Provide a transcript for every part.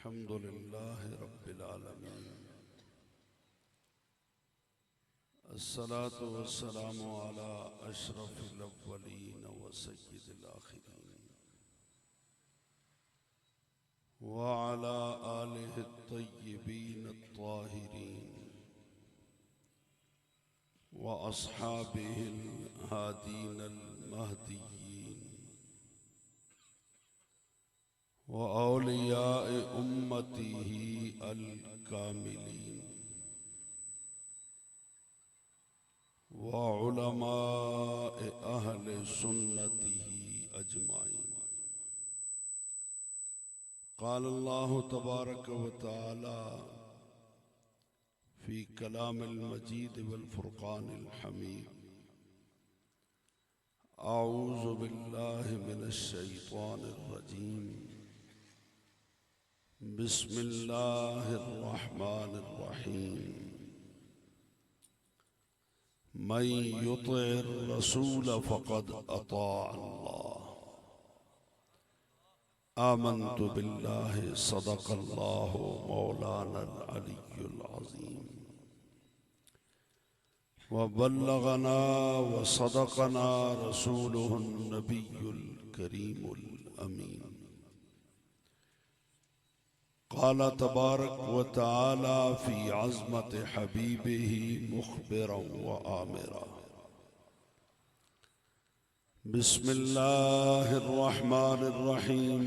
अल्हम्दुलिल्लाह रब्बिल आलमीन अस्सलातु वस्सलामु अला अशरफिल अव्वलीन व सय्यिदिल आखिरीन व अला आलिहि अत्तय्यिबीन अत्ताहिरीन व अस्हाबिहिल हादीनल महदिय्यीन व औलियाए उम्मतिही अल कामिलीन व उलमाए अहले सुन्नतिही अजमाइन। क़ाल अल्लाहु तबारक व तआला फ़ी कलामिल मजीद वल फ़ुरक़ानिल हमीद। अऊज़ु बिल्लाहि मिनश शैतानिर रजीम। बिस्मिल्लाहिर रहमानिर रहीम। मन युतिइर रसूल फ़क़द अता अल्लाह। आमन्तु बिल्लाहि सदक़ल्लाहु मौलानल अलियुल अज़ीम व बल्लगना व सदक़ना रसूलुहुन नबियुल करीमुल अमीन। क़ाल तबारक व तआला फ़ी अज़्मत हबीबिही मुख़बिरन व आमिरा। बिस्मिल्लाहिर रहमानिर रहीम।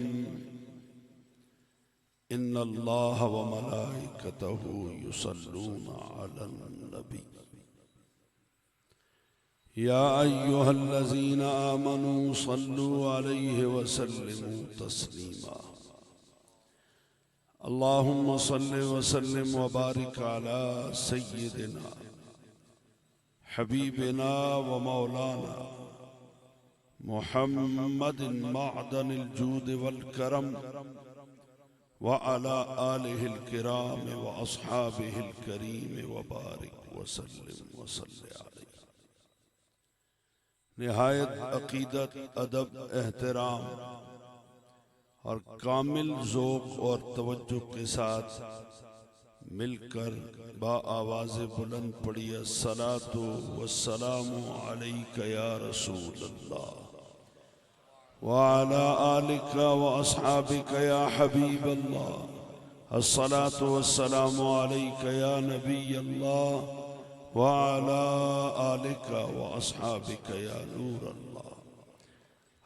इन्नल्लाह व मलाइकतहु युसल्लूना अलन नबी या अय्युहल्लज़ीना आमनू सल्लू अलैहि व सल्लिमू तस्लीमा। अल्लाहुम्मा सल्लि व सल्लिम व बारिक अला सय्यिदिना हबीबिना व मौलाना मुहम्मदिन मअदनिल जूद वल करम व अला आलिहिल किराम व अस्हाबिहिल करीम व बारिक व सल्लिम व सल्लि अलैहि। निहायत अकीदत, अदब, एहतराम और कामिल ज़ौक़ और तवज्जो के साथ मिलकर बा आवाज़ बुलंद पढ़ी अस्सलातु वस्सलामु अलैका या रसूल अल्लाह व अला आलिका व अस्हाबिका या हबीब अल्लाह। अस्सलातु वस्सलामु अलैका या नबी अल्लाह व अला आलिका व अस्हाबिका या नूर अल्लाह।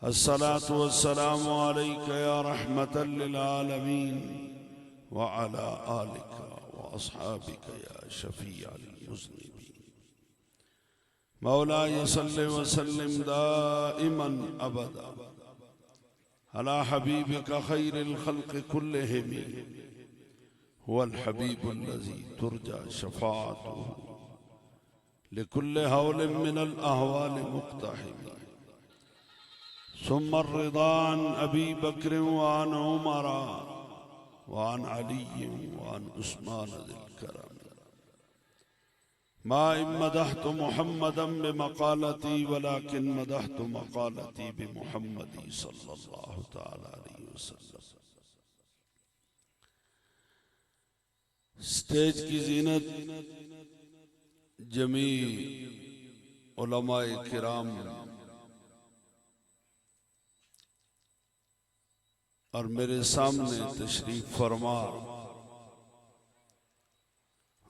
अस्सलातु वस्सलामु अलैका या रहमतल लिल आलमीन व अला आलिका व अस्हाबिका या शफीअल मुज़निबीन। मौलाया सल्लि व सल्लिम दाइमन अबदा अला हबीबिका खैरिल खल्क़ि कुल्लिहिम हुवल हबीबुल लज़ी तुरजा शफ़ाअतुहु लिकुल्लि हौलिन मिनल अहवालि मुक़्तहिम। सुम्मा रिदा अन अबी बकर व अन उमर व अन अली व अन उस्मान ज़िल करम। मा मदहतु मुहम्मदन बिमक़ालती वलाकिन मदहतु मक़ालती बिमुहम्मदी सल्लल्लाहु तआला अलैहि वसल्लम। स्टेज की ज़ीनत जमी उलमाए किराम और मेरे सामने तशरीफ फरमा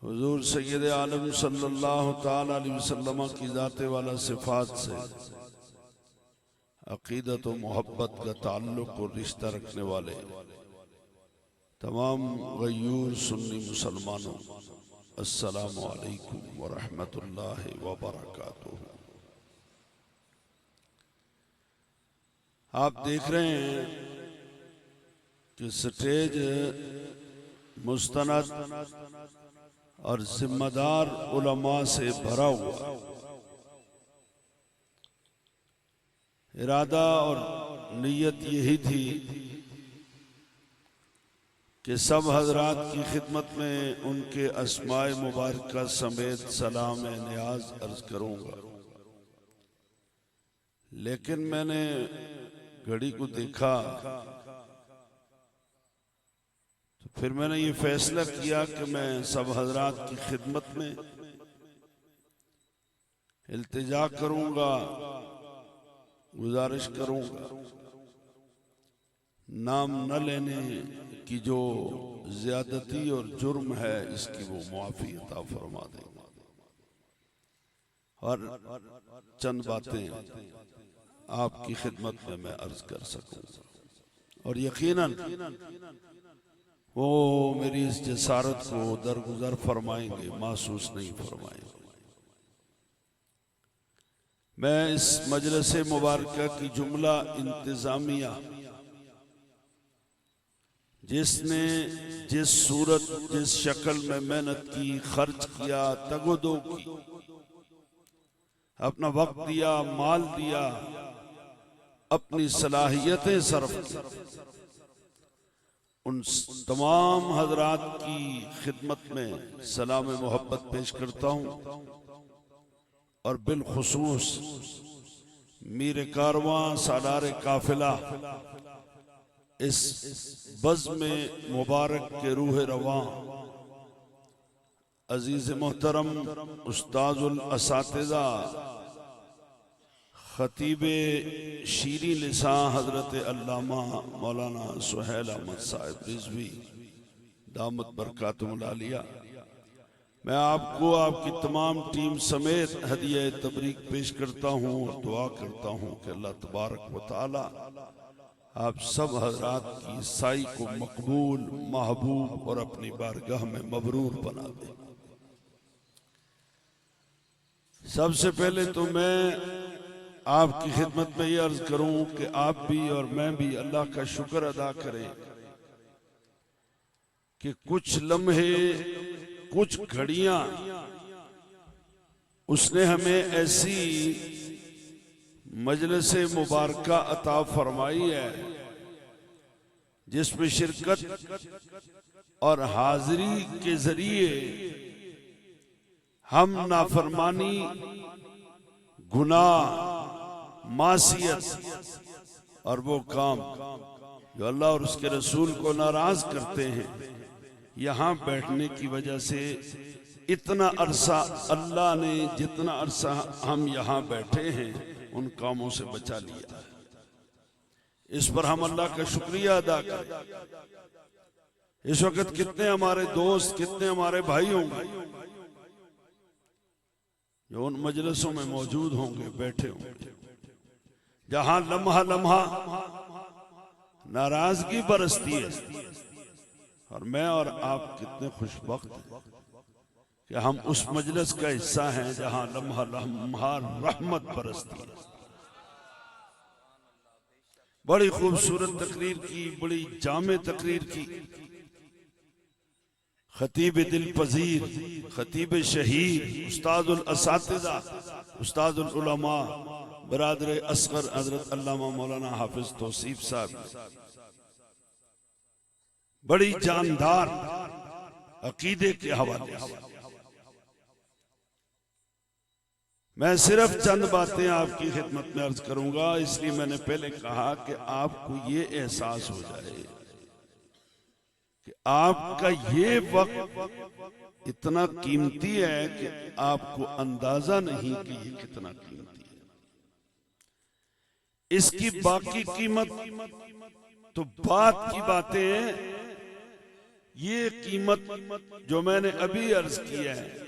हुजूर सय्यद आलम सल्लल्लाहु ताला अलैहि वसल्लम की ज़ाते वाला सिफात से अक़ीदत व मोहब्बत का ताल्लुक़ और रिश्ता रखने वाले तमाम गयूर सुन्नी मुसलमानों, अस्सलामु अलैकुम व रहमतुल्लाहि व बरकातुहू। आप देख रहे हैं कि स्टेज मुस्तनद और जिम्मेदार उलमा से भरा हुआ। इरादा और नीयत यही थी कि सब हजरात की खिदमत में उनके अस्माए मुबारका समेत सलाम नियाज अर्ज करूंगा, लेकिन मैंने घड़ी को देखा तो फिर मैंने ये फैसला किया कि मैं सब हजरात की खिदमत में इल्तिजा करूंगा, गुजारिश करूंगा, नाम न लेने की जो ज्यादती और जुर्म है इसकी वो मुआफी अता फरमा देंगे। और चंद बातें आपकी खिदमत में मैं अर्ज कर सकूं और यकीनन वो मेरी इस जसारत को दरगुजर फरमाएंगे, महसूस नहीं फरमाएंगे। मैं इस मजलिस मुबारका की जुमला इंतजामिया जिसने जिस सूरत जिस शक्ल में मेहनत की, खर्च किया, तगोदो की, अपना वक्त दिया, माल दिया, अपनी सलाहियतें सर्फ की, उन तमाम हजरात की खिदमत में सलाम मोहब्बत पेश करता हूँ और बिलखुसूस मीर कारवां सालार काफिला इस बज़्म मुबारक के रूह रवां अजीज मोहतरम उस्ताजुल असातिज़ा खतीबे शीरी लिसां हजरत अल्लामा मौलाना सुहेल अहमद साहिब रिजवी दामत बरकातुहुल आलिया, मैं आपको आपकी तमाम टीम समेत हदिया तबरीक पेश करता हूँ और दुआ करता हूँ कि अल्लाह तबारक व तआला आप सब हजरात की साई को मकबूल, महबूब और अपनी बारगाह में मबरूर बना दे। सबसे पहले तो मैं आपकी खिदमत में ये अर्ज करूं कि आप भी और मैं भी अल्लाह का शुक्र अदा करें कि कुछ लम्हे, कुछ घड़ियां उसने हमें ऐसी मजलिस मुबारका अता फरमाई है जिसमें शिरकत और हाजिरी के जरिए हम नाफरमानी, गुनाह, मासियत और वो काम जो अल्लाह और उसके रसूल को नाराज करते हैं, यहाँ बैठने की वजह से इतना अरसा अल्लाह ने जितना अरसा हम यहाँ बैठे हैं उन कामों से बचा लिया। इस पर हम अल्लाह का शुक्रिया अदा करें। इस वक्त कितने हमारे दोस्त, कितने हमारे भाई होंगे जो उन मजलिसों में मौजूद होंगे, बैठे होंगे, जहां लम्हा लम्हा नाराजगी बरसती है, और मैं और आप कितने खुशबख्त हैं कि हम उस मजलिस का हिस्सा हैं जहां लम्हा लम्हा रहमत बरसती है। बड़ी खूबसूरत तकरीर की, बड़ी जामे तकरीर की, खतीब दिल पजीर, खतीब शहीद, उस्ताजुल असातिज़ा, उस्ताजुल उलमा बरादर असगर हजरत अल्लामा मौलाना हाफिज तौसीफ साहब बड़ी जानदार अकीदे के हवाले से मैं सिर्फ चंद बातें आपकी खिदमत में अर्ज करूंगा। इसलिए मैंने पहले कहा कि आपको ये एहसास हो जाए कि आपका ये वक्त इतना कीमती है कि आपको अंदाजा नहीं कि ये कितना कीमती है। इसकी बाकी कीमत तो बात की बातें हैं, ये कीमत जो मैंने अभी अर्ज किया है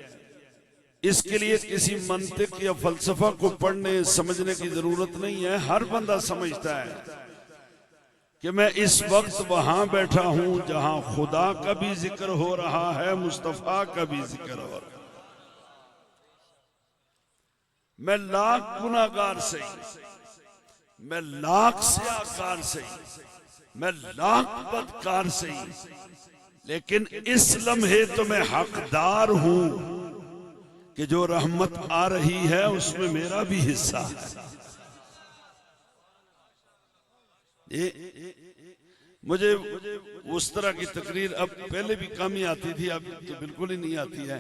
इसके लिए किसी मंतिक या फलसफा को पढ़ने समझने की जरूरत नहीं है। हर बंदा समझता है कि मैं इस वक्त वहां बैठा हूं जहां खुदा का भी जिक्र हो रहा है, मुस्तफा का भी जिक्र हो रहा है। मैं लाख गुनाहगार से, मैं लाख सियाकार से, मैं लाख बदकार से, लेकिन इस लम्हे तो मैं हकदार हूं कि जो रहमत आ रही है उसमें मेरा भी हिस्सा है। मुझे उस तरह की तकरीर अब पहले भी कम ही आती थी, अब तो बिल्कुल ही नहीं आती है।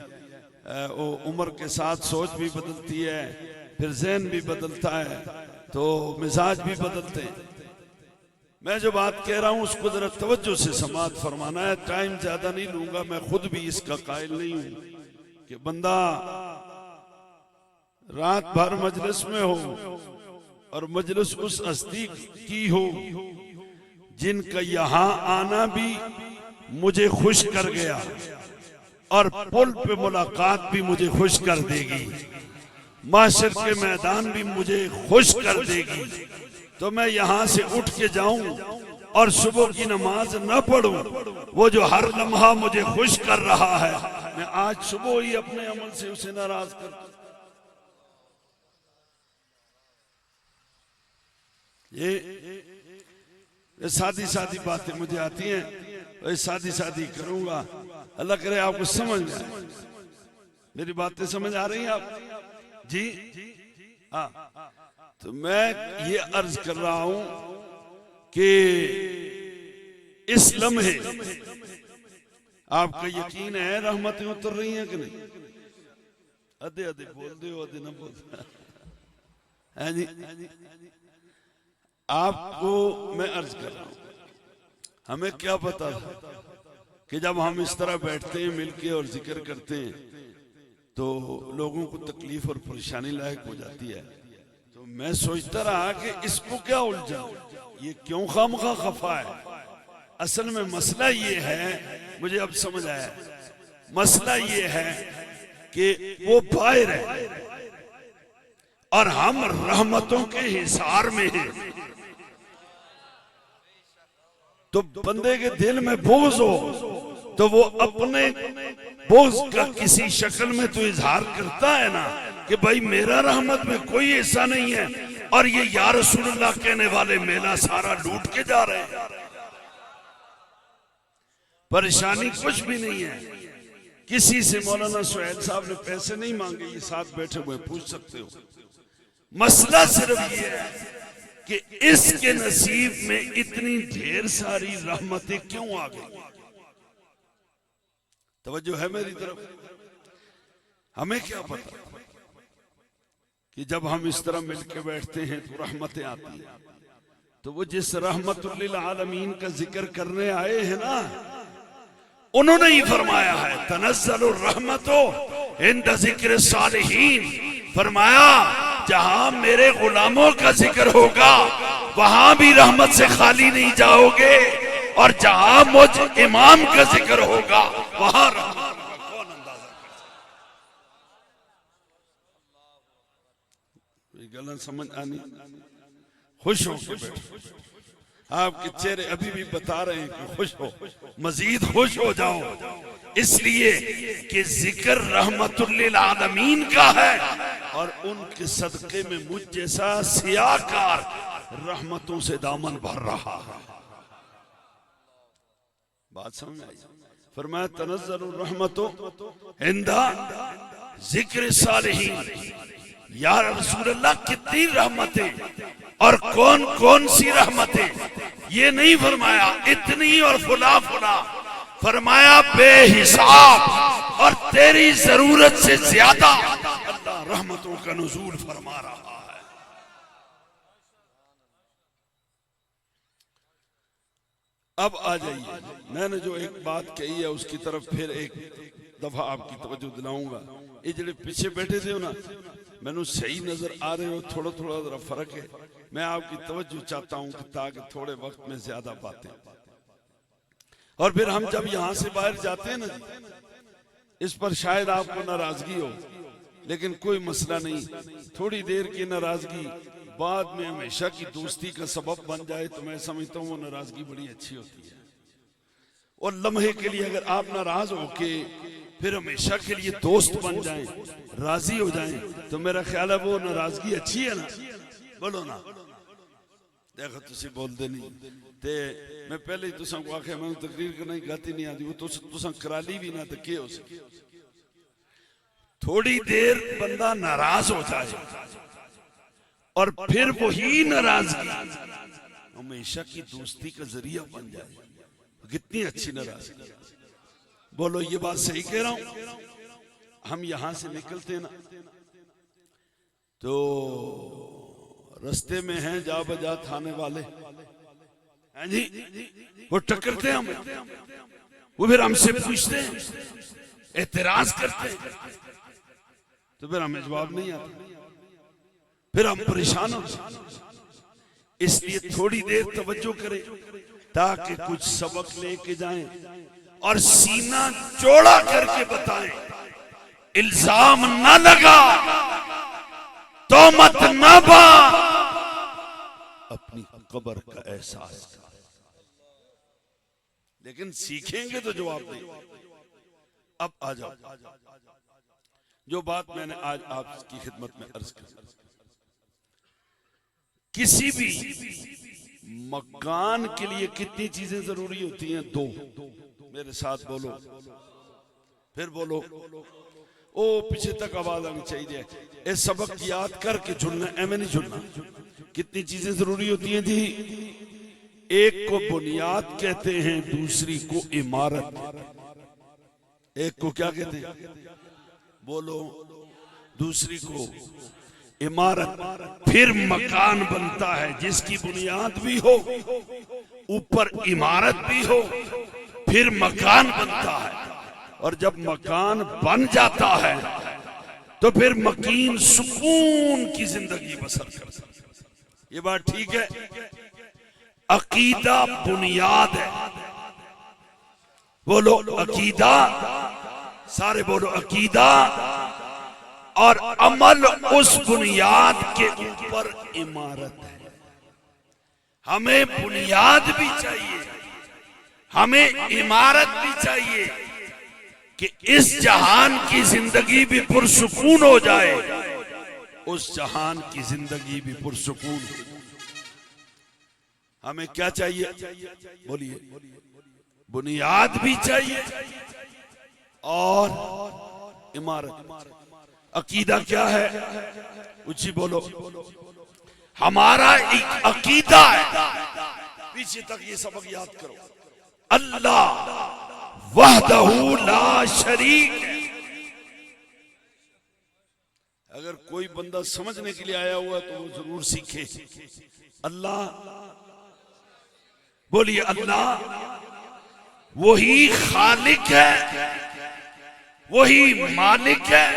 वो उम्र के साथ सोच भी बदलती है, फिर ज़हन भी बदलता है, तो मिजाज भी बदलते हैं। मैं जो बात कह रहा हूं उसको जरा तवज्जो से समाअत फरमाना है। टाइम ज्यादा नहीं लूंगा, मैं खुद भी इसका कायल नहीं हूं कि बंदा रात भर मजलिस में हो और मजलिस उस हस्ती की हो जिनका यहां आना भी मुझे खुश कर गया और पुल पे मुलाकात भी मुझे खुश कर देगी, माशर के मैदान भी मुझे खुश कर देगी। तो मैं यहां से उठ के जाऊं और सुबह की नमाज न पढ़ूं, वो जो हर लम्हा मुझे खुश कर रहा है, मैं आज सुबह ही अपने अमल से उसे नाराज कर। ये सादी सादी बातें मुझे आती हैं, ये सादी सादी करूंगा। अल्लाह करे आपको समझ में आए। मेरी बातें समझ आ रही हैं आप जी? हाँ, तो मैं ये अर्ज कर रहा हूं कि इस लम्हे आपका यकीन है रहमतें उतर रही हैं कि नहीं? अधे अधे बोल दो, अधे ना बोल है जी। आपको मैं अर्ज कर रहा हूं, हमें क्या पता था कि जब हम इस तरह बैठते हैं मिलके और जिक्र करते हैं तो लोगों को तकलीफ और परेशानी लायक हो जाती है। तो मैं सोचता रहा कि इसको क्या उलझा, ये क्यों खामखा खफा है। असल में मसला ये है, मुझे अब समझ आया, मसला ये है कि वो बाहर है और हम रहमतों के हिसार में हैं। तो बंदे के दिल में बोझ हो तो वो अपने बोझ का किसी शक्ल में तो इजहार करता है ना कि भाई मेरा रहमत में कोई ऐसा नहीं है, और ये या रसूलुल्लाह कहने वाले मेला सारा लूट के जा रहे हैं। परेशानी कुछ भी नहीं है, किसी से मौलाना सुहैल साहब ने पैसे नहीं मांगे, ये साथ बैठे हुए पूछ सकते हो। मसला सिर्फ ये है कि इसके नसीब में इतनी ढेर सारी रहमतें क्यों आ गई। तवज्जो है मेरी तरफ? हमें क्या पता कि जब हम इस तरह मिलके बैठते हैं तो रहमतें आती हैं। तो वो जिस रहमतुल लिल आलमीन का जिक्र करने आए हैं ना, उन्होंने ही फरमाया है तनज़्ज़लुर रहमतो इंद ज़िक्र सालिहीन। फरमाया जहां मेरे गुलामों का जिक्र होगा वहां भी रहमत से खाली नहीं जाओगे, और जहां मुझ इमाम का जिक्र होगा वहां रहमत का कौन अंदाजा कर सकता। गलत समझ आनी, खुश हो के बैठो। आपके चेहरे अभी भी बता रहे हैं कि खुश हो, मजीद खुश हो जाओ, इसलिए कि जिक्र रहमतुल लिल आलमीन का है और उनके सदके में मुझ जैसा सियाकार रहमतों से दामन भर रहा है। बात समझ आई? फरमाया तनज़्ज़लुर रहमतो इंदा ज़िक्र सालिहीन। या रसूलल्लाह कितनी रहमतें और कौन कौन सी रहमतें, ये नहीं फरमाया इतनी और फुला फुला, फरमाया बेहिसाब और तेरी जरूरत से ज्यादा अल्लाह रहमतों का नुज़ूल फरमा रहा है। अब आ जाइए, मैंने जो एक बात कही है उसकी तरफ फिर एक दफा आपकी तवज्जो दिलाऊंगा। ये जो पीछे बैठे थे ना, मैंने सही नजर आ रहे हो, थोड़ा थोड़ा जरा फर्क है। मैं आपकी तवज्जो चाहता हूं कि ताकि थोड़े वक्त में ज्यादा बातें, और फिर हम जब यहां से बाहर जाते हैं ना, इस पर शायद आपको नाराजगी हो, लेकिन कोई मसला नहीं। थोड़ी देर की नाराजगी बाद में हमेशा की दोस्ती का सबब बन जाए तो मैं समझता हूँ वो नाराजगी बड़ी अच्छी होती है। और लम्हे के लिए अगर आप नाराज होके फिर हमेशा के लिए दोस्त बन जाएं, राजी हो जाएं, तो मेरा ख्याल है वो नाराजगी अच्छी है ना। बोलो ना, देखो तुसी बोलते नहीं ते मैं पहले ही तुसा को आखे मैं तकरीर करना ही गाती नहीं आती, वो तुसा कराली भी ना तो के हो सके। थोड़ी देर बंदा नाराज हो जाए और फिर वही नाराजगी हमेशा की दोस्ती का जरिया बन जाए, कितनी अच्छी नाराजगी। बोलो ये बात सही कह रहा हूं? हम यहां से निकलते ना तो रस्ते में हैं जा बजा थाने वाले, हाँ जी, वो टकरते हैं हमें, वो फिर हमसे पूछते हैं, एतराज करते हैं, तो फिर हमें जवाब नहीं आता, फिर हम परेशान होते हैं। इसलिए थोड़ी देर तवज्जो करें ताकि कुछ सबक लेके जाएं और सीना चौड़ा करके बताएं। इल्जाम न लगा, तोहमत न बा, अपनी कब्र का एहसास कर। लेकिन सीखेंगे तो जवाब देंगे। अब आ जाओ, जो बात मैंने आज आपकी खिदमत में अर्ज की, किसी भी मकान के लिए कितनी चीजें जरूरी होती हैं? दो। मेरे साथ बोलो, फिर बोलो। ओ पीछे तक आवाज आनी चाहिए। ये सबक याद करके जुड़ना, एवं नहीं जुड़ना। कितनी चीजें जरूरी होती हैं जी? एक को बुनियाद कहते हैं, दूसरी को इमारत। एक को क्या कहते हैं? बोलो। दूसरी को इमारत। फिर मकान बनता है जिसकी बुनियाद भी हो, ऊपर इमारत भी हो, फिर मकान बनता है। और जब मकान बन जाता है तो फिर मकीन सुकून की जिंदगी बसर करता है। ये बात ठीक है? अकीदा बुनियाद है। बोलो अकीदा, सारे बोलो अकीदा। और अमल उस बुनियाद के ऊपर इमारत है। हमें बुनियाद भी चाहिए, हमें इमारत भी चाहिए कि इस जहान की जिंदगी भी पुरसुकून हो जाए, उस जहान की जिंदगी भी पुरसुकून हो। हमें क्या चाहिए? बोलिए। बुनियाद भी चाहिए और इमारत। अकीदा क्या है? ऊंची बोलो। हमारा एक अकीदा है। पीछे तक ये सबक याद करो। अल्लाह वहदहू ला शरीक है। अगर कोई बंदा समझने के लिए आया हुआ तो वो जरूर सीखे। अल्लाह, बोलिए अल्लाह वही खालिक है, वही मालिक है,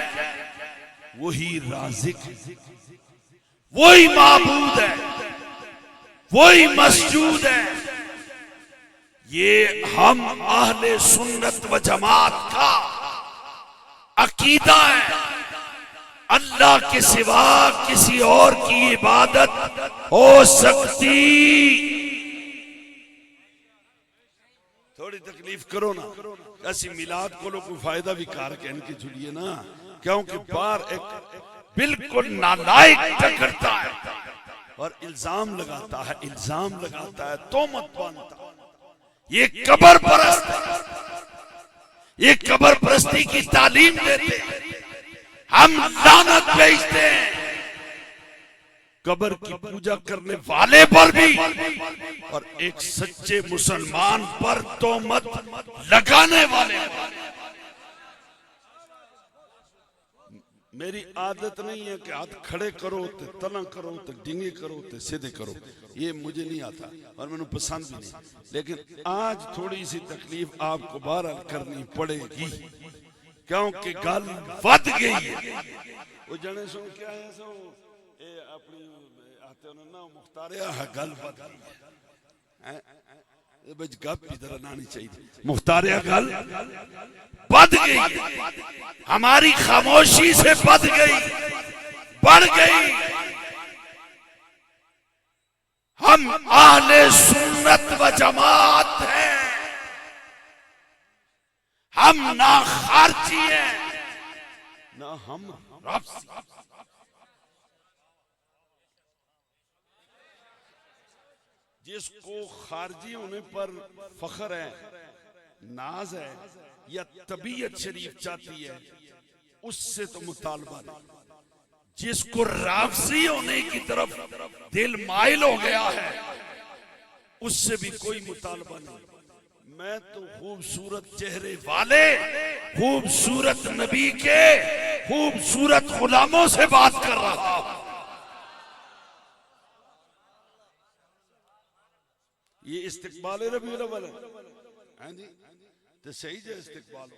वही राज़िक है, वही माबूद है, वही मस्जूद है। ये हम अहले सुन्नत व जमात का अकीदा है। अल्लाह के सिवा किसी और की इबादत हो सकती। थोड़ी तकलीफ करो ना, ऐसी मिलाद को लोग कोई फायदा भी कार के इनके जुड़िए ना, क्योंकि बार एक बिल्कुल नालायक टकरता है और इल्जाम लगाता है, इल्जाम लगाता है, तोहमत बांधता है। ये कब्र परस्त है, ये कब्र परस्ती की तालीम देते हैं। हम लानत भेजते हैं कब्र की पूजा करने वाले पर भी और एक सच्चे मुसलमान पर तोहमत लगाने वाले पर। मेरी आदत नहीं है कि हाथ खड़े करो तो तना करो तो डिंगे करो तो सीधे करो, ये मुझे नहीं आता और मैंने पसंद भी नहीं। लेकिन आज थोड़ी सी तकलीफ आपको बहरहाल करनी पड़ेगी क्योंकि गल वध गई है। वो जने सो क्या है, सो ए अपनी आते ना मुख्तारिया है, गल वध गई है। बच गप इधर आनी चाहिए। मुख्तारिया गल बद गई, हमारी खामोशी से बद गई, बढ़ गई। हम अहले सुन्नत व जमात हैं, हम ना खारजी हैं ना हम राफसी। जिसको खारजी होने पर फख्र है, नाज है या तबीयत शरीफ चाहती है, उससे तो मुतालबा नहीं। जिसको राफसी होने की तरफ दिल माइल हो गया है, उससे भी कोई मुतालबा नहीं। मैं तो खूबसूरत चेहरे वाले, खूबसूरत नबी के खूबसूरत गुलामों से बात कर रहा हूं। ये इस्तिकबाल रबीउल अव्वल है जी, तो सही जो इस्तिकबाल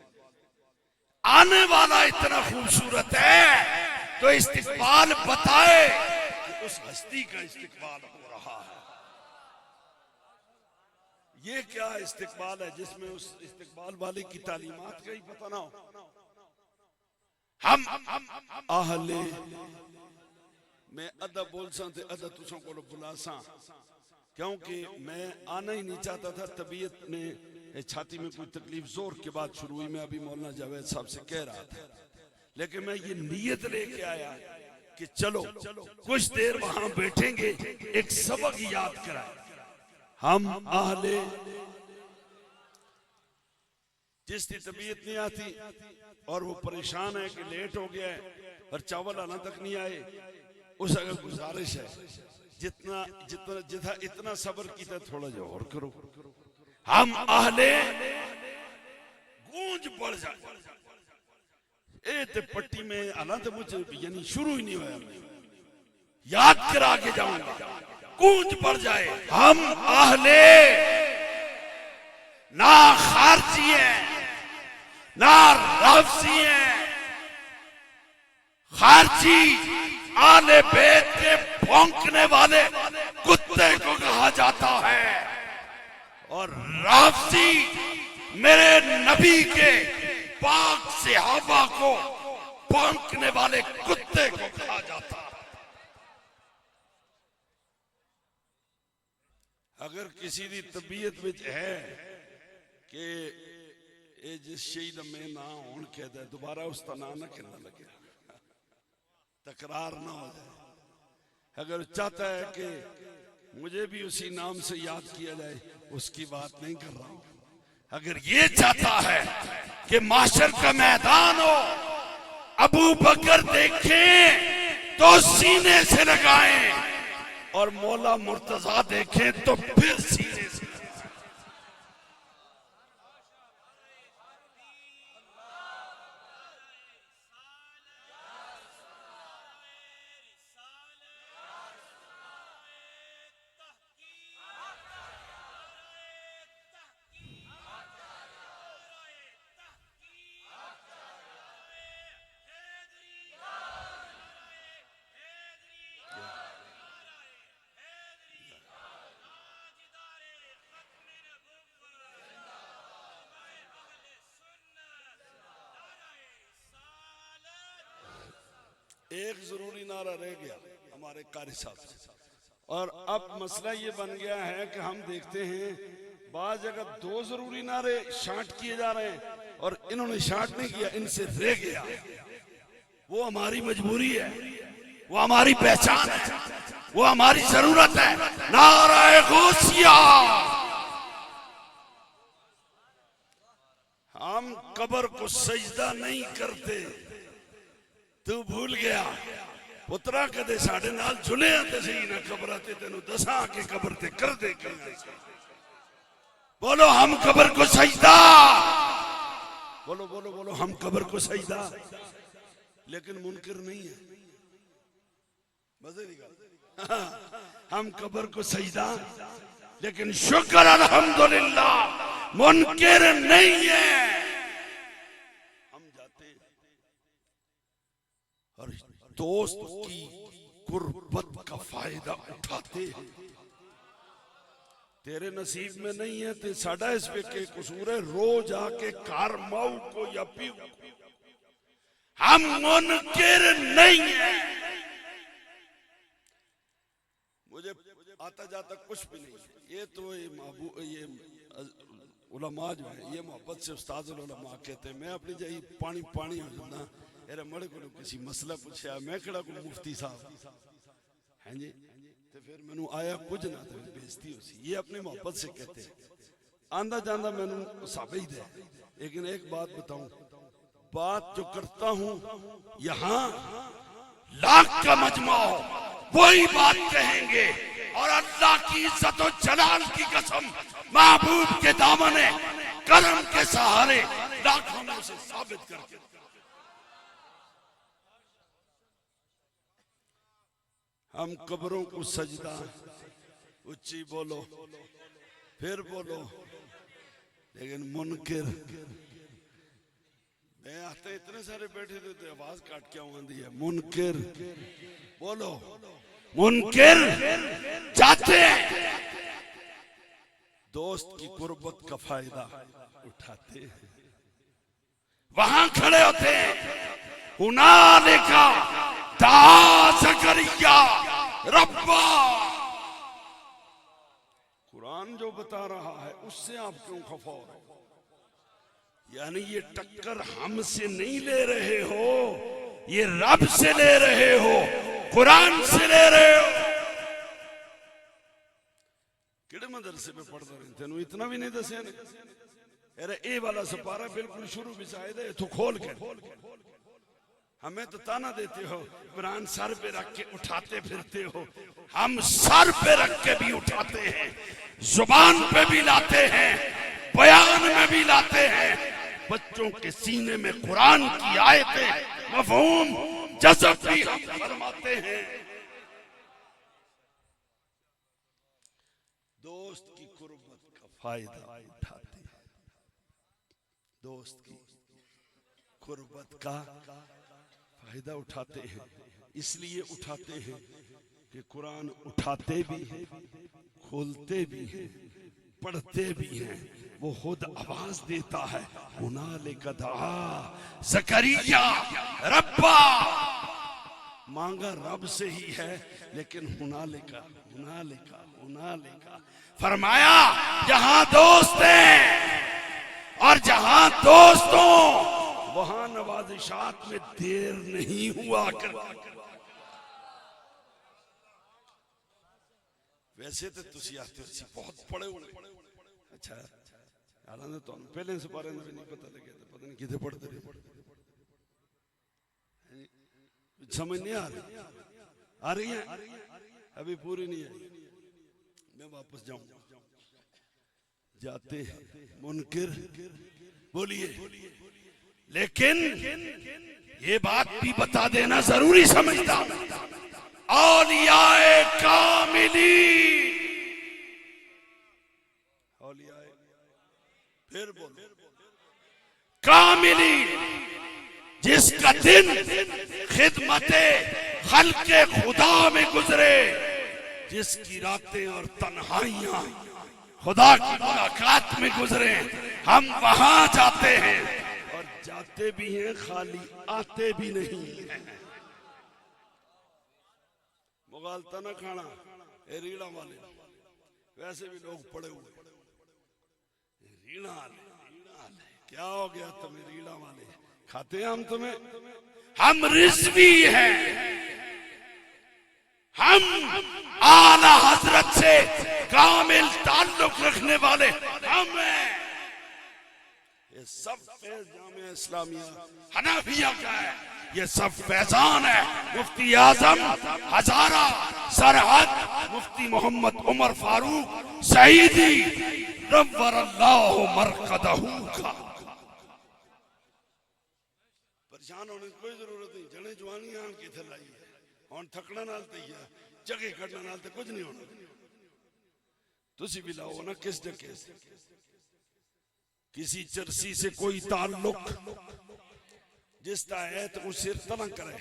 आने वाला इतना खूबसूरत है तो इस्तिकबाल बताए कि उस हस्ती का इस्तिकबाल हो रहा है। ये क्या इस्तिकबाल है जिसमें उस इस्तिकबाल वाले की तालीमात का ही पता ना हो। हम आहले मैं अदा बोल सा अदा तुसों को बुला सा, क्योंकि मैं आना ही नहीं चाहता था। तबीयत में छाती में कोई तकलीफ जोर के बाद शुरू हुई। मैं अभी मौलाना जावेद साहब से कह रहा था, लेकिन मैं ये नीयत लेके आया कि चलो कुछ देर वहां बैठेंगे, एक सबक याद कराए। हम आहले जिसकी तबीयत नहीं आती और वो परेशान है कि लेट हो गया है और चावल आना तक नहीं आए, उस अगर गुजारिश है जितना जितना जितना इतना सब्र की था थोड़ा जो और करो। हम आहले गूंज पड़ जाए ए ते पट्टी में आना तो मुझे यानी शुरू ही नहीं हुआ, याद करा के जाऊंगा, गूंज पड़ जाए। हम आहले ना खारजी है ना राफसी है। खारजी आले बैत के भौंकने वाले कुत्ते को कहा जाता है और राफसी मेरे नबी के पाक सहाबा को भौंकने वाले कुत्ते को कहा जाता है। अगर किसी की तबीयत विच है कि ये जिस शहीद में ना होने कहता है दोबारा उसका नाम ना कहना लगे, तकरार ना हो जाए। अगर चाहता है कि मुझे भी उसी नाम से याद किया जाए, उसकी बात नहीं कर रहा हूं। अगर ये चाहता है कि माशर का मैदान हो, अबू बकर देखें तो सीने से लगाएं और मौला मुर्तजा देखें तो फिर सीने से। एक जरूरी नारा रह गया हमारे कारी साहब से, और अब मसला ये बन गया है कि हम देखते हैं बाज जगह दो जरूरी नारे शांट किए जा रहे हैं और इन्होंने शांट नहीं किया, इनसे रह गया। वो हमारी मजबूरी है, वो हमारी पहचान है, वो हमारी जरूरत है। नाराए गौसिया। हम कब्र को सजदा नहीं करते, तू भूल गया पुत्रा कदे साढ़े नाल जुले ते सही ना कब्र ते तेनू दसा के कब्र ते कर दे। बोलो हम कब्र को सजदा, बोलो बोलो बोलो हम कब्र को सजदा, लेकिन मुनकर नहीं है। मजे निकाल। हम कब्र को सजदा लेकिन शुक्र अल्हम्दुलिल्लाह मुनकर नहीं है। हम जाते और दोस्त की गुर्बत का फायदा उठाते हैं। तेरे नसीब में नहीं है तो साडा इस पे के कसूर है। रोज आके कार माऊ को या पीऊ, हम मुनकर नहीं है। मुझे आता जाता कुछ भी नहीं है। ये तो ये उलमा जो है ये मोहब्बत से उस्ताद उलमा कहते हैं। मैं अपनी जाई पानी पानी हो जाना मेरे मड़े को किसी मसला पूछा, मैं कड़ा को मुफ्ती साहब हैं जी, तो फिर मैनू आया कुछ ना तो बेइज्जती हो सी। ये अपनी मोहब्बत से कहते हैं। आंदा जांदा मैनू साबे ही दे। लेकिन एक बात बताऊं, बात जो करता हूं यहां लाख का मजमा हो वही बात कहेंगे, और अल्लाह की इज्जत और जलाल की कसम महबूब के दामने करम के सहारे लाखों में उसे साबित करके। हम कब्रों को सजदा, उच्ची बोलो, फिर बोलो। लेकिन मुनकिर मैं आते इतने सारे बैठे थे तो आवाज काट क्या आंदी है। मुनकिर बोलो, मुनकिर जाते हैं, दोस्त की कुर्बत का फायदा उठाते हैं, वहां खड़े होते हैं। हुनालिका दा ज़करिया रब्बा। कुरान जो बता रहा है उससे आप क्यों खफा हो रहे हो? यानी ये टक्कर हमसे नहीं ले रहे हो, ये रब से ले रहे हो, कुरान से ले रहे हो। किड़े मदरसे में पढ़ते रहे तेन इतना भी नहीं दसिया ने। अरे ए वाला सपारा बिल्कुल शुरू भी शायद है तो खोल के हमें तो ताना देते हो, कुरान सर पे रख के उठाते फिरते हो। हम सर पे रख के भी उठाते हैं, जुबान पे भी लाते हैं, बयान में भी लाते हैं। बच्चों के सीने में कुरान की आयतें मफ़हूम जज़ब भी हम फरमाते हैं। दोस्त की कुर्बत का फायदा उठाते हैं, दोस्त की कुर्बत का फायदा उठाते हैं। इसलिए उठाते हैं कि कुरान उठाते भी हैं, खोलते भी हैं, पढ़ते भी हैं। वो खुद आवाज देता है, हुनालिका दआ ज़करिया रब्बा। मांगा रब से ही है, लेकिन हुनालिका हुनालिका हुनालिका फरमाया जहां दोस्त हैं और जहां दोस्तों वहां नवाजिशात में देर नहीं हुआ कर। वैसे तो तुसी आते हो बहुत पढ़े हुए। अच्छा हालांकि तो पहले से बारे में नहीं पता लगे, पता नहीं किधर पढ़ते रहे। समझ नहीं आ रही है, अभी पूरी नहीं है। मैं वापस जाऊंगा। जाते हैं मुनकिर बोलिए, लेकिन ये बात भी बता देना जरूरी समझता हूं। औलियाए कामिली, औलियाए फिर बोलो कामिली, जिसका दिन खिदमते खल्के खुदा में गुजरे, जिसकी रातें और तन्हाइयां खुदा की मुलाकात में गुजरे, हम वहां जाते हैं और जाते भी हैं, खाली आते भी नहीं हैं। मुगालता ना खाना ए रीड़ा वाले, वैसे भी लोग पड़े हुए। रीड़ा वाले क्या हो गया तुम्हें? रीड़ा वाले खाते हैं हम तुम्हें। हम रिज़वी हैं, हम आला हजरत से कामिल ताल्लुक रखने वाले हम हैं। ये सब फैज़ जामिया इस्लामिया हनाफिया का है, ये सब फैजान है। मुफ्ती आजम हजारा सरहद मुफ्ती मोहम्मद उमर फारूक सईदी नव्वरल्लाहु मरकदहू का। परेशान होने की कोई जरूरत नहीं। जने जवानी आन की थे लाई है और थकना नाल तैयार जगह करना नाल कुछ नहीं होना। तुसी भी लाओ ना किस जगह से, किसी चरसी से कोई ताल्लुक जिसका है तो उस सिर तना करे,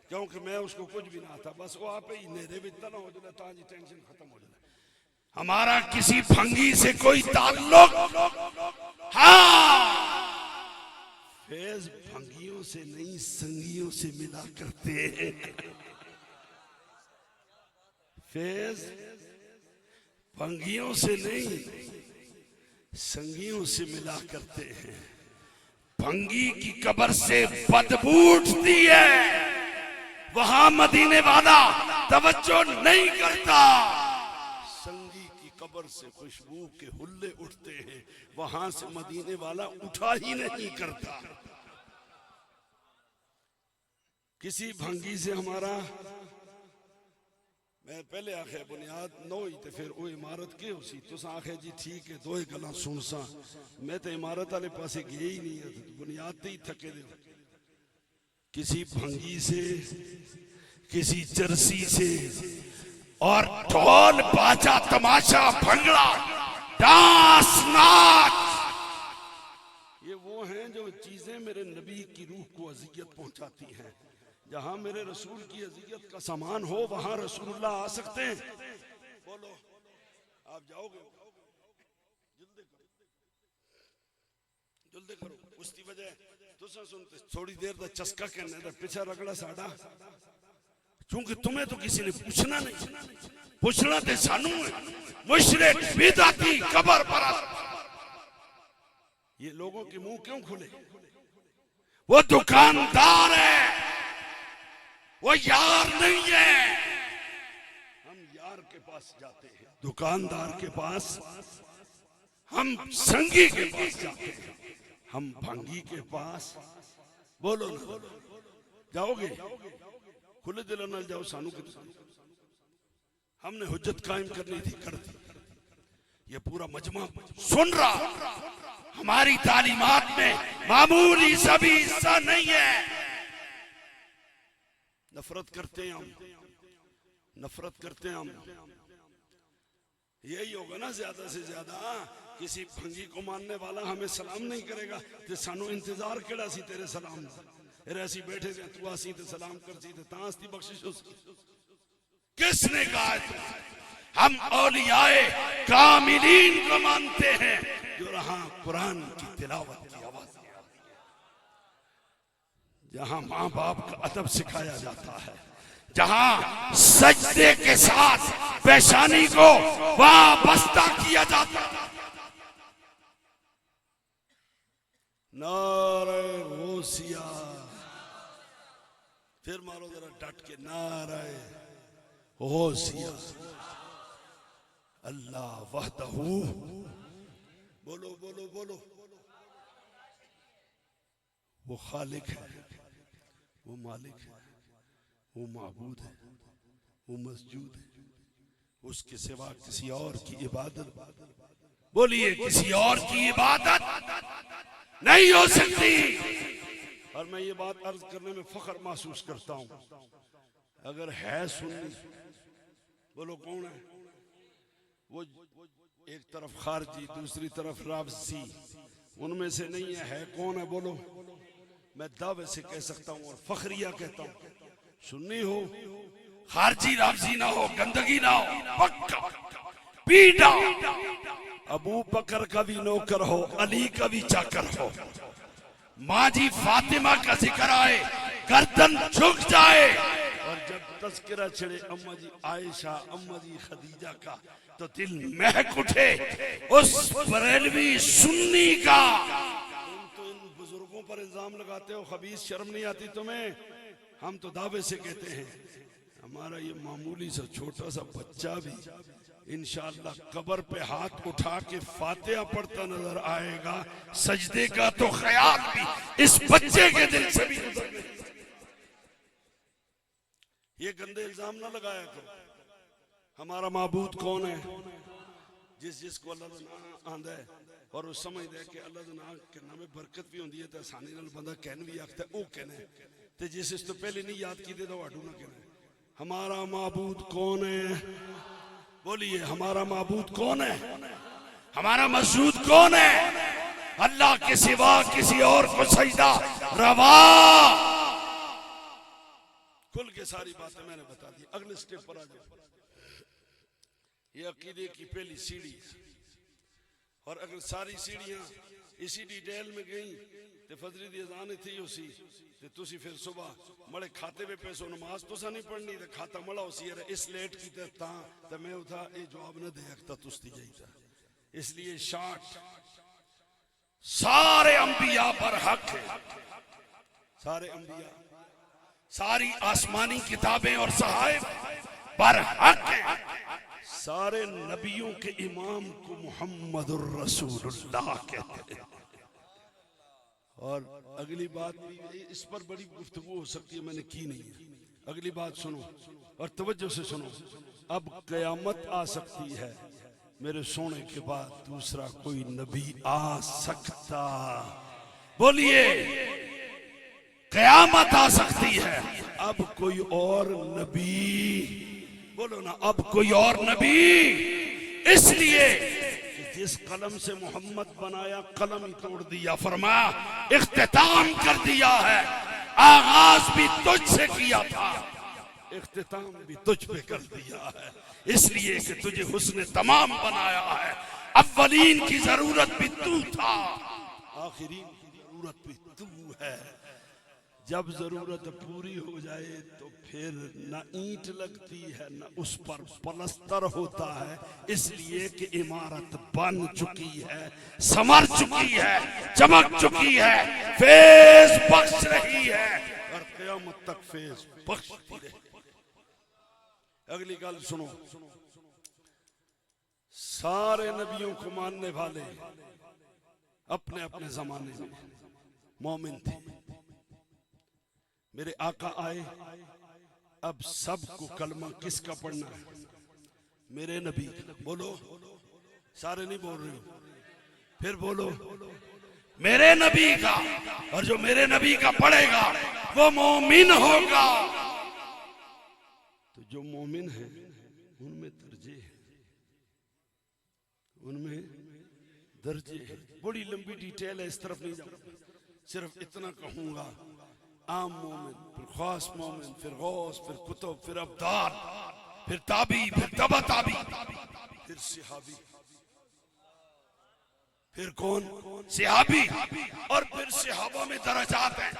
क्योंकि मैं उसको कुछ भी ना था। बस वो आप ही नेरे भी तना हो जाए, ताजी टेंशन खत्म हो जाए। हमारा किसी भंगी से कोई ताल्लुक, हाँ फैज भंगियों से नहीं संगियों से मिला करते हैं। फैज भंगियों से नहीं संगियों से मिला करते हैं। भंगी की कब्र से बदबू उठती है, वहां मदीने वाला तवज्जो नहीं करता। संगी की कब्र से खुशबू के हुल्ले उठते हैं, वहां से मदीने वाला उठा ही नहीं करता। किसी भंगी से हमारा, मैं पहले आखे बुनियाद नो ही तो फिर वो इमारत के उसी तुस आखे जी ठीक है दो ही गल्ला सुन सा। मैं तो इमारत वाले पासे गए ही नहीं है, बुनियाद ही थके दे। किसी भंगी से, किसी चरसी से और ढोल बाजा तमाशा भंगड़ा डांस नाच, ये वो हैं जो चीजें मेरे नबी की रूह को अजियत पहुंचाती हैं। जहां मेरे रसूल की अजियत का सामान हो वहां रसूलुल्लाह आ सकते हैं। बोलो आप जाओगे? जल्दी करो उसकी वजह तुसा सुनते थोड़ी देर दा चस्का कहने दा पीछा रगड़ा साडा, क्योंकि तुम्हें तो किसी ने पूछना नहीं, पूछना ते सानू है। मुशरिक बिदअती कब्र परस्त, ये लोगों के मुंह क्यों खुले? वो दुकानदार है, वो यार नहीं है। हम यार के पास जाते हैं, दुकानदार के पास, हम संगी के पास जाते हैं, हम भंगी के पास। बोलो ना, जाओगे? खुले दिल न जाओ। सानू के हमने हुज्जत कायम करनी थी, कर दी। ये पूरा मजमा सुन रहा, हमारी तालीमात में मामूली सभी हिस्सा नहीं है। नफरत करते हैं हम, नफरत करते हैं हम। यही होगा ना ज्यादा से ज्यादा। किसी भंगी को मानने वाला हमें सलाम नहीं करेगा तो सानू इंतजार केड़ा सी तेरे सलाम दा। ऐसी बैठे थे तू आसी तो सलाम कर सी तो तांस दी बख्शिश हो सी। किसने कहा हम औलियाए कामिलीन को मानते हैं जो रहा कुरान की तिलावत की आवाज, जहां माँ बाप का अदब सिखाया जाता है, जहां सजदे के साथ पेशानी को वाबस्ता किया जाता है। नारे गौसिया, फिर मारो जरा डट के, नारे गौसिया। अल्लाह वहदहू, बोलो बोलो बोलो। वो खालिक है, वो मालिक है, वो माबूद है, वो मस्जूद है। उसके सिवा किसी और की इबादत, बोलिए किसी और की इबादत नहीं हो सकती। और मैं ये बात अर्ज करने में फख्र महसूस करता हूं, अगर है सुन्नी, बोलो कौन है वो? एक तरफ खारजी, दूसरी तरफ राबसी, उनमें से नहीं है कौन है? बोलो। मैं दावे से कह सकता हूं और फखरिया कहता हूं, सुन्नी हो, खारजी राबसी ना हो, गंदगी ना हो, पक्का पीटा। अबू बकर का भी नौकर हो, अली का भी चाकर हो, माँ जी फातिमा का जिक्र आए गर्दन झुक जाए, और जब तज़किरा छिड़े अम्मा जी आयशा, अम्मा जी खदीजा का, तो दिल महक उठे उस बरेलवी सुन्नी का। तुम तो इन बुजुर्गों पर इल्जाम लगाते हो, खबीस, शर्म नहीं आती तुम्हें? हम तो दावे से कहते हैं, हमारा ये मामूली सा छोटा सा बच्चा भी इंशाअल्लाह कब्र पे हाथ उठा के फातिहा पढ़ता नजर आएगा। सजदे का तो ख्याल भी इस बच्चे के दिल से भी गुजरने। ये गंदे इल्जाम ना लगाया करो। हमारा माबूद कौन है? जिसको अल्लाह दा नाम आंदा है और वो समझदा है कि अल्लाह दा नाम के नाम में बरकत भी होंदी है तो आसानी नाल बंदा कहन भी आखदा ओ कहना है, ते जिस इस तो पहले नहीं याद कीते तो वाडू ना कहना। हमारा माबूद कौन है? बोलिए, हमारा माबूद कौन है? हमारा मसूद कौन है? अल्लाह के सिवा किसी और को सजदा रवा। खुल के सारी बातें मैंने बता दी। अगले स्टेप पर आ जाओ। ये अकीदे की पहली सीढ़ी, और अगर सारी सीढ़ियां इसी डिटेल में गई तो फजरी दी अजान थी उसी ते तुसी फिर सुबह मड़े खाते में पैसों नमाज तो सा नहीं पढ़नी तो खाता मड़ा उसी है इस लेट की तो मैं उठा ये जवाब न दे सकता तुस्ती जाइता। इसलिए शार्ट सारे अंबिया पर हक है, सारे अंबिया, सारी आसमानी किताबें और सहाइफ पर हक है। सारे नबियों के इमाम को मुहम्मदुर रसूलुल्लाह कहते हैं। और अगली बात इस पर बड़ी गुफ्तगू हो सकती है, मैंने की नहीं है। अगली बात सुनो और तवज्जो से सुनो। अब कयामत आ सकती है, मेरे सोने के बाद दूसरा कोई नबी आ सकता। बोलिए, कयामत आ सकती है, अब कोई और नबी, बोलो ना, अब कोई और नबी। इसलिए जिस कलम से मोहम्मद बनाया कलम ही तोड़ दिया। फरमाया इख्तिताम कर दिया है, आगाज भी तुझसे किया था, इख्तिताम भी तुझ पे कर दिया है, इसलिए कि तुझे हुस्न तमाम बनाया है। अव्वलीन की जरूरत भी तू था, आखिरीन की जरूरत भी तू है। जब जरूरत पूरी हो जाए तो फिर न ईंट लगती है न उस पर पलस्तर होता है, इसलिए कि इमारत बन चुकी है, समर चुकी है, चमक चुकी है, फेज बख्श रही है और क़यामत तक फेज बख्शती रहे। अगली गल सुनो, सारे नबियों को मानने वाले अपने अपने जमाने में मोमिन थे। मेरे आका आए, अब सबको कलमा किसका पढ़ना है? मेरे नबी। बोलो, सारे नहीं बोल रहे हो, फिर बोलो मेरे नबी का। और जो मेरे नबी का पढ़ेगा वो मोमिन होगा। तो जो मोमिन है उनमें दर्जे हैं, उनमें दर्जे हैं। बड़ी लंबी डिटेल है, इस तरफ नहीं जाऊंगा, सिर्फ इतना कहूंगा। आम मोमिन, फिर खास मोमिन, फिर गौस, फिर कुतुब, फिर अब्दाल, फिर ताबी, फिर तबा ताबी, फिर सिहाबी, फिर कौन? सिहाबी। और फिर सिहाबा में दर्जात हैं,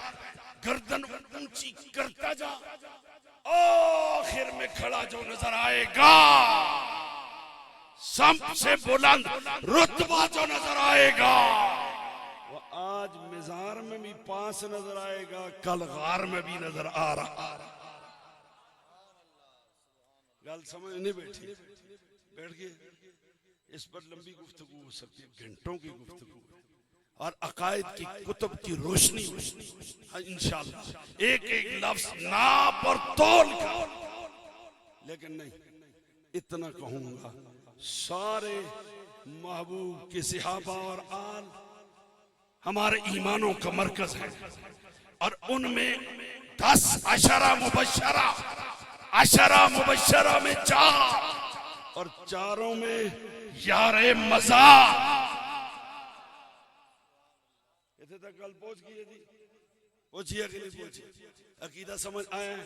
गर्दन ऊंची करता जा, आखिर में खड़ा जो नजर आएगा सबसे बुलंद रुतबा जो नजर आएगा वो आज मिजार में भी पास नजर आएगा, कल गार में भी नजर आ रहा। गल समझ नहीं बैठी? बैठ गए? इस पर लंबी गुफ्तगू हो सकती है, घंटों की गुफ्तगू, और अकायद की कुतुब की रोशनी इंशाअल्लाह एक एक लफ्ज नाप और तोल कर। लेकिन नहीं, इतना कहूंगा, सारे महबूब के सहाबा और आल हमारे ईमानों का मरकज है, और उनमें 10 अशरा मुबशरा में 4 और चारों में यारे मजा। इतने तक गल पहुंच गई जी? पहुंचिए कि नहीं पहुंची? अकीदा समझ आया?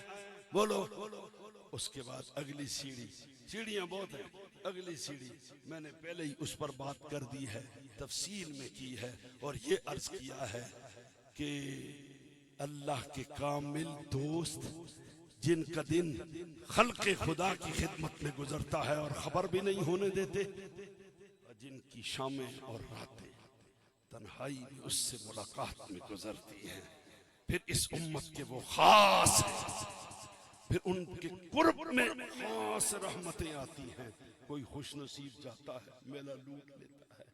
बोलो। उसके बाद अगली सीढ़ी, सीढ़ियां बहुत हैं, अगली सीढ़ी मैंने पहले ही उस पर बात कर दी है, तफसील में की है, और ये अर्ज किया है कि अल्लाह के कामिल दोस्त जिनका दिन खल्क़े खुदा की खिदमत में गुजरता है और खबर भी नहीं होने देते, और जिनकी शामें और रातें तन्हाई में उससे मुलाकात में गुजरती हैं, फिर इस उम्मत के वो खास हैं, फिर उनके कुर्ब में खास रहमतें आती हैं। कोई खुश नसीब जाता है, मेला लूट लेता है,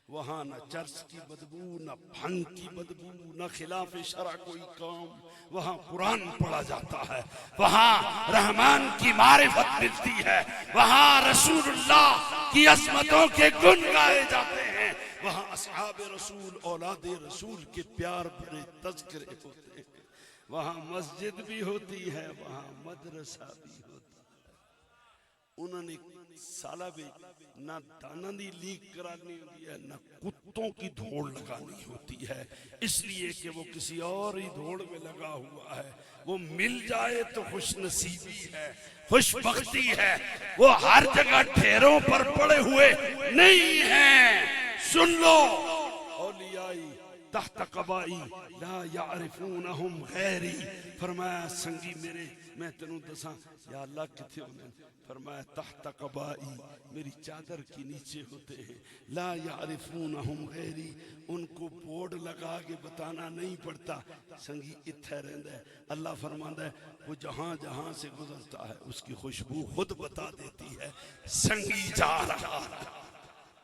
वहां न चर्च की बदबू, न भंग की बदबू, न खिलाफ शरा कोई काम, वहां कुरान पढ़ा जाता है, वहां रहमान की मारिफत मिलती है, वहां रसूलुल्लाह की अज़मतों के गुण गाए जाते हैं, वहां असहाब रसूल औलाद रसूल के प्यार भरे तज़किरे होते हैं, वहां मस्जिद भी होती है, वहां मदरसा भी होता है। उन्होंने साला भी ना दाना दी लीक करानी होती है, ना कुत्तों की धोड़ लगानी होती है, इसलिए कि वो किसी और ही धोड़ में लगा हुआ है। वो मिल जाए तो खुश नसीबी है, खुशबख्ती है, वो हर जगह ढेरों पर पड़े हुए नहीं हैं। सुन लो, औलियाई तहत कबाई ला यारिफूनहुम गैरी। फरमाया संगी मेरे, मैं तेनू दसा या अल्लाह किथे होने? फरमाया तहत कबाई, मेरी चादर के नीचे होते हैं। ला यारिफूनहुम गैरी, उनको बोर्ड लगा के बताना नहीं पड़ता, संगी इत्थे रहंदा है। अल्लाह फरमांदा है वो जहां जहां से गुजरता है उसकी खुशबू खुद बता देती है संगी जा रहा है।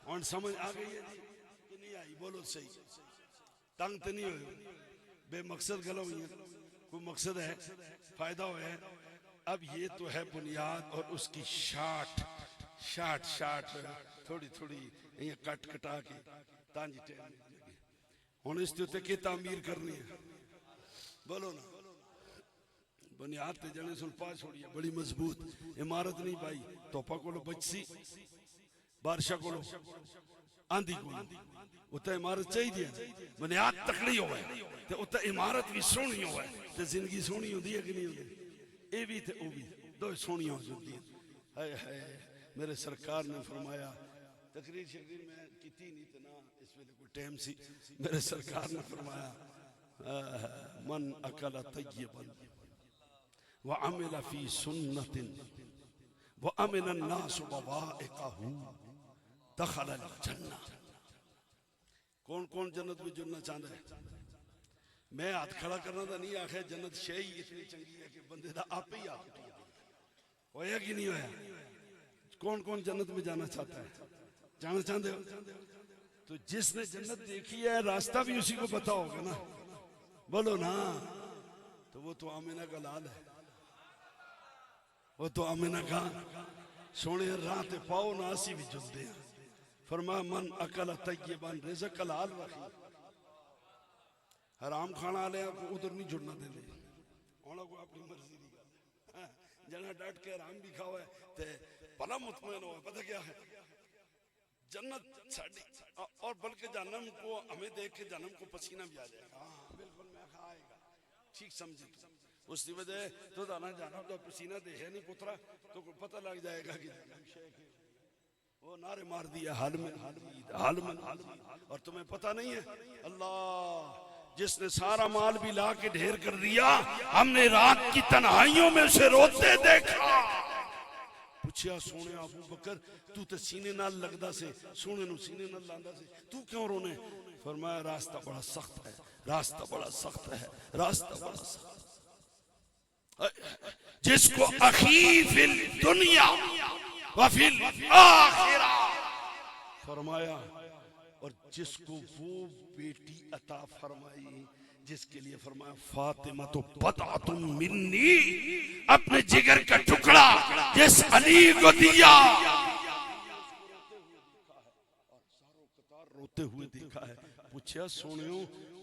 और समझ आ गई है कि नहीं आई? बोलो सही, तंग तो नहीं हो, बेमकसद गलो हुई है, कोई मकसद है, फायदा हो है। अब ये तो है बुनियाद, और उसकी शाट थोड़ी थोड़ी ये कट कटा के तांजी टेन हुण इसके उत्ते की तामीर करनी है? बोलो ना। बुनियाद ते जने सुन पा छोड़ी है, बड़ी मजबूत इमारत नहीं पाई, तोपा को बचसी बादशाह को आंधी को उत्ते इमारत चाहिए बुनियाद तकड़ी होवे ते उत्ते इमारत भी सोहनी होवे ते जिंदगी सोहनी होंदी है कि नहीं होंदी ये भी ते वो भी दो सोहनियां हो जाती हैं हाय हाय मेरे सरकार ने फरमाया तकरीर शरीर में किती नहीं तो ना इस वेले कोई टाइम सी मेरे सरकार ने फरमाया मन अकल तय्यबन व अमिल फी सुन्नतिन व अमिन अन्नास बवाइकहु दखल अल जन्नह। कौन कौन जन्नत में जुड़ना चाहता है? मैं हाथ खड़ा करना तो नहीं आखे जन्नत शे ही इतनी चंगी है कि बंदे का आप ही हाथ होया कि नहीं होया? कौन कौन जन्नत में जाना चाहता है? जाना चाहते हो? तो जिसने जन्नत देखी है रास्ता भी उसी को पता होगा ना, बोलो ना। तो वो तो आमिना का लाल है, वो तो आमिना का सोने राह ते पाओ ना असी भी जुलते हैं। फरमाया मन अकल तय्यबन रिज़्क़ हलाल रखी, हराम खाना वाले को उधर नहीं जुड़ना देते। उन्होंने को अपनी मर्जी की गल जना डट के हराम भी खाओ है ते भला मुतमईन हो। पता क्या है जन्नत साड़ी और बल्कि जन्नम को हमें देख के जन्नम को पसीना भी आ जाएगा। हाँ बिल्कुल मैं खाएगा ठीक समझे उसकी वजह तो दाना जाना तो पसीना देखे नहीं पुत्रा तो पता लग जाएगा कि वो नारे मार दिया हाल में और तुम्हें पता नहीं है अल्लाह जिसने सारा माल भी ला के ढेर कर दिया हमने रात की तन्हाइयों में उसे रोते देखा। पूछा सोने अबू बकर तू तो सीने नाल लगदा से सोने नु सीने नाल लांदा से तू क्यों रोने? फरमाया रास्ता बड़ा सख्त है, रास्ता बड़ा सख्त है, रास्ता बड़ा सख्त। जिसको अखी फिल दुनिया व फिल आखिरा फरमाया और जिसको वो बेटी अता फरमाई जिसके लिए फरमाया फातिमा तो बतअतुम मिन्नी अपने जिगर का टुकड़ा जिस अली को दिया रोते हुए देखा है। पूछा सोनियो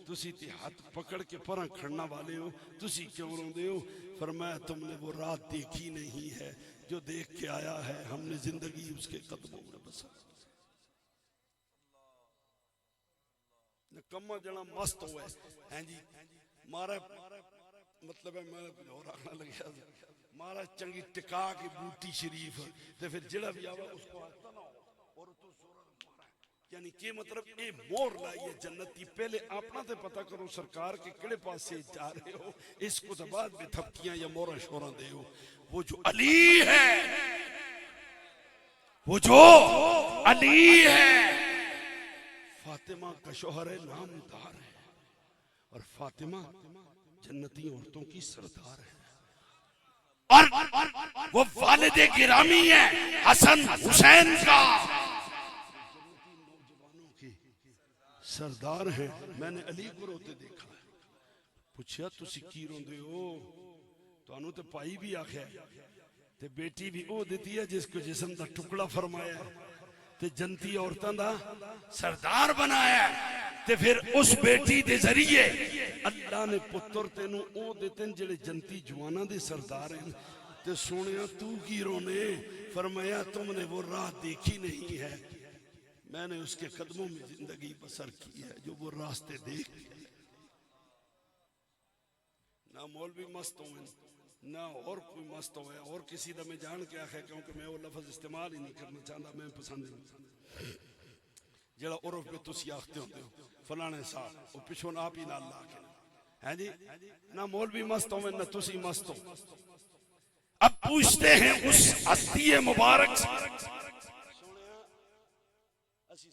तुसी ते हाथ पकड़ के पर खड़ना वाले हो तुसी क्यों रोंदे हो? फरमाया तुमने वो रात देखी नहीं है जो देख के आया है, हमने जिंदगी उसके कदमों में बसा। कम्मा जना मस्त हुआ है जी मारा मतलब है मैं और आखना लग गया मारा चंगी टिका की बूटी शरीफ ते फिर जिला भी आवा उसको आता ना और तो यानी के मतलब ये मोर लाई है जन्नत की। पहले अपना तो पता करो सरकार के केड़े पास से जा रहे हो, इसको तो बाद में थपकियां या मोरा शोरा दे हो। वो जो अली है, वो जो अली है फातिमा का शोहर है, नामदार है और फातिमा जन्नती औरतों की सरदार है और वो वालिद गिरामी है हसन हुसैन का सरदार है। मैंने अली को रोते देखा है। पूछा तुसी की रोंदे हो? तुहानू तो पाई भी आख्या ते बेटी भी ओ देती है जिसको जिस्म दा टुकड़ा फरमाया ते जनती औरतां दा सरदार बनाया ते फिर उस बेटी दे जरिए अल्लाह ने पुत्र तेनू ओ देते जेड़े जनती जवाना दे सरदार हैं। ते सोनिया तू की रोने? फरमाया तुमने वो राह देखी नहीं है, मैंने उसके कदमों में जिंदगी बसर की है जो वो रास्ते देख ना मौलवी मस्त हो ना और कोई मस्त हो और किसी का मैं जान के आखे क्योंकि मैं वो लफ्ज इस्तेमाल ही नहीं करना चाहता। मैं पसंद नहीं जरा उर्फ पे तुसी आखते होते हो फलाने साहब वो पिछों आप ही ना ला के है जी ना मौलवी मस्त हो ना तुसी मस्त हो। अब पूछते हैं उस हस्ती मुबारक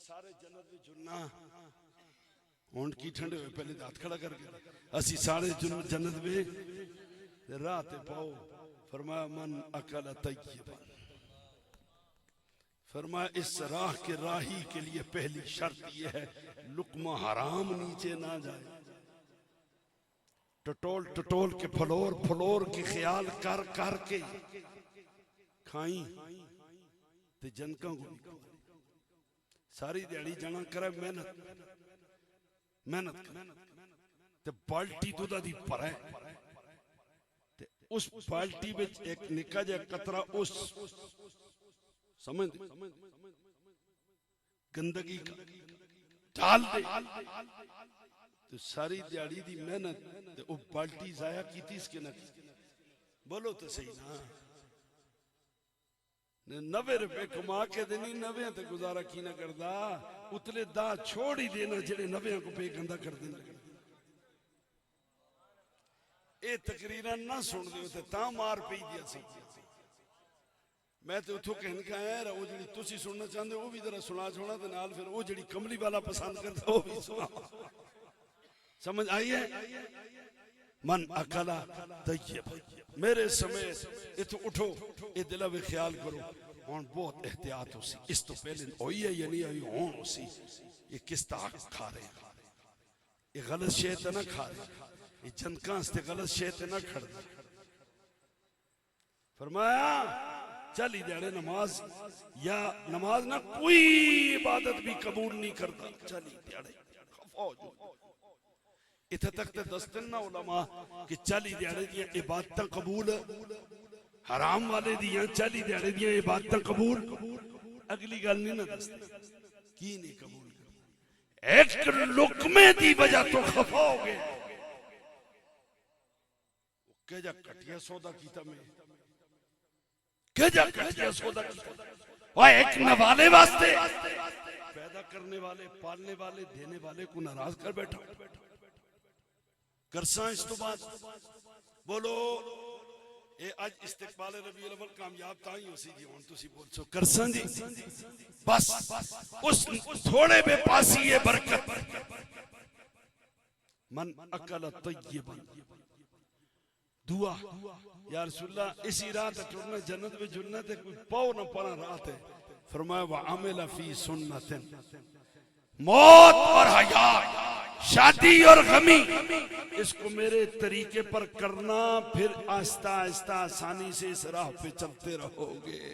सारे जन्नत में जुड़ना होंठ की ठंडे हुए पहले हाथ खड़ा करके असी सारे जन्नत में रात पाओ। फरमाया मन अकल तय्यबन फरमाया इस राह के राही के लिए पहली शर्त यह है लुकमा हराम नीचे ना जाए। टटोल टटोल के फलोर फलोर के ख्याल कर कर के खाई ते जनका को सारी दिहाड़ी जाना करे मेहनत मेहनत ते बाल्टी दुधा दी भरे ते उस बाल्टी में एक निक्का जिहा कतरा उस समझ गंदगी डाल दे तो सारी दिहाड़ी दी मेहनत ते ओ बाल्टी जाया कीती इसके ना बोलो तो सही ना 90 रुपए कमा के देनी 90 ते गुजारा की ना करदा उतले दा छोड़ ही देना जेड़े 90 को पे गंदा कर देना ए तकरीरा ना सुन दियो ते ता मार पई दिया सी मैं तो उठो कहन के आया वो जी तुसी सुनना चाहते वो भी जरा सुना छोड़ा तो नाल फिर वो जी कमली वाला पसंद करता वो भी सुना समझ आई है मन अकला तय्यब मेरे समय इतो उठो ये दिला में ख्याल करो और बहुत एहतियात हो सी इस तो पहले होई है या नहीं आई हो सी ये किस ताक खा रहे ये गलत शे तो ना खा रहे ये जनका से गलत शे तो ना खड़ फरमाया चली जाने नमाज या नमाज ना कोई इबादत भी कबूल नहीं करता चली जाने इथे तक ते दस्तन ना उलमा कि चली जाने दियां इबादतां कबूल हराम वाले दियां चली जाने दियां इबादतां कबूल अगली गल नहीं ना दसते की नहीं कबूल एक लुकमे दी वजह तो खफा हो गए के जा कटिया सौदा कीता मैं एक नवाले वास्ते पैदा करने वाले पालने वाले देने वाले को नाराज कर बैठा करसा इस तो बाद बोलो ये आज इस्तिकबाल रबीउल अव्वल कामयाब ताई हो सी जी हुन तुसी बोल सो करसा जी बस उस थोड़े में पासी ये बरकत मन अकल तय्यबन दुआ या रसूलल्लाह इसी रात टुरना जन्नत में जुलना ते कोई पाओ न पना रात है फरमाया व अमला फी सुन्नतिन मौत और हयात शादी और गमी इसको मेरे तरीके पर करना फिर आस्ता आस्ता आसानी से इस राह पे चलते रहोगे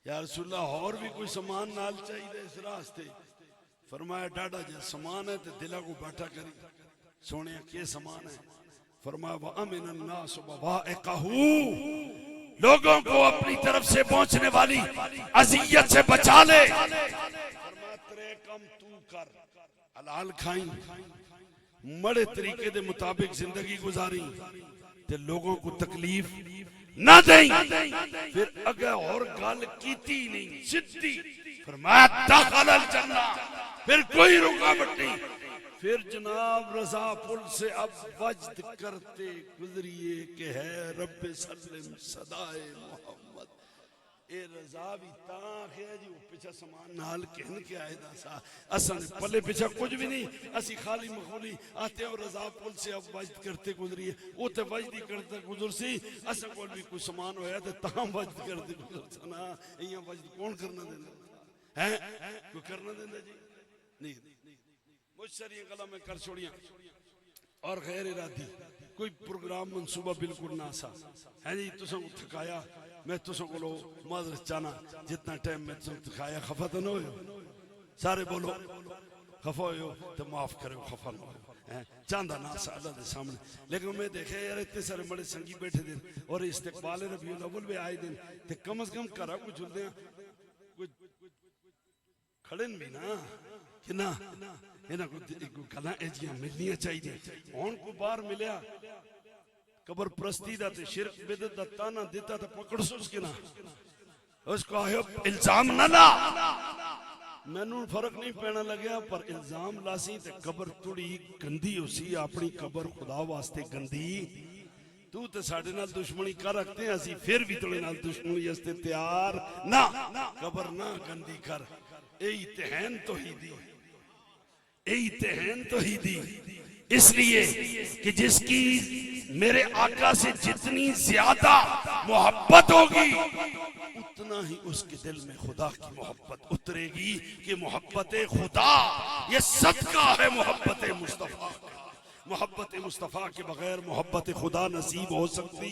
या रसूलल्लाह और भी कोई सामान नाल चाहिए इस रास्ते फरमाया डाडा जे सामान है ते दिला को बैठा करी सोने के समान है फरमाया लोगों को अपनी तरफ से पहुंचने वाली अजियत से बचा ले फरमाया तेरे कम तू कर हलाल खाई मड़े तरीके दे मुताबिक जिंदगी गुजारी ते लोगों को तकलीफ ना दें फिर अगर और गल कीती नहीं सिद्धी फरमाया दाखिल जन्नत फिर कोई रुकावट नहीं फिर जनाब रजा पुल से अब वजद करते गुजरिए के है रब सल्लम सदाए मोहम्मद ए रजा भी ताख है जी पीछे समान नाल कहन के आए दा सा असन पल्ले पीछे कुछ भी नहीं असि खाली मखौली आते और रजा पुल से अब वजद करते गुजरिए वो ते वजद ही करते गुजर सी असन कोल भी कोई समान होया ते ताम वजद करते गुजर सना इया वजद कौन करना देंदा है कोई करना देंदा जी नहीं बहुत सारी गला में कर छोड़ियां और गैर इरादी कोई प्रोग्राम मंसूबा बिल्कुल ना सा है जी तुसा को थकाया मैं तुसा को लो माजरत चाहना जितना टाइम मैं तुसा थकाया खफा तो ना हो सारे बोलो खफा हो तो माफ करो खफा ना हो चांदा ना सा अल्लाह के सामने लेकिन मैं देखे यार इतने सारे बड़े संगी बैठे दिन और इस्तिकबाल रबीउल अव्वल में आए दिन ते कम से कम करा कुछ जुलदे कुछ खड़े भी ना कि ना इन्हां को गल्लां ऐजियां मिलनियां चाहिए हुण को बाहर मिलिया कबर प्रस्ती दा ते शिरक बिदअत दा ताना दिता ते पकड़ सो उसके ना उसको आयो इल्जाम ना ला मैनू फर्क नहीं पैना लग्या पर इल्जाम लासी ते कबर थोड़ी गंदी होसी अपनी कबर खुदा वास्ते गंदी तू ते साडे नाल दुश्मनी कर रखते हैं असी फिर भी तेरे नाल दुश्मनी वास्ते तैयार ना कबर ना गंदी कर यही तहन तो ही दी इसलिए कि जिसकी मेरे आका से जितनी ज्यादा मोहब्बत होगी उतना ही उसके दिल में खुदा की मोहब्बत उतरेगी कि मोहब्बत खुदा ये सदका है मोहब्बत मुस्तफा के बगैर मोहब्बत खुदा नसीब हो सकती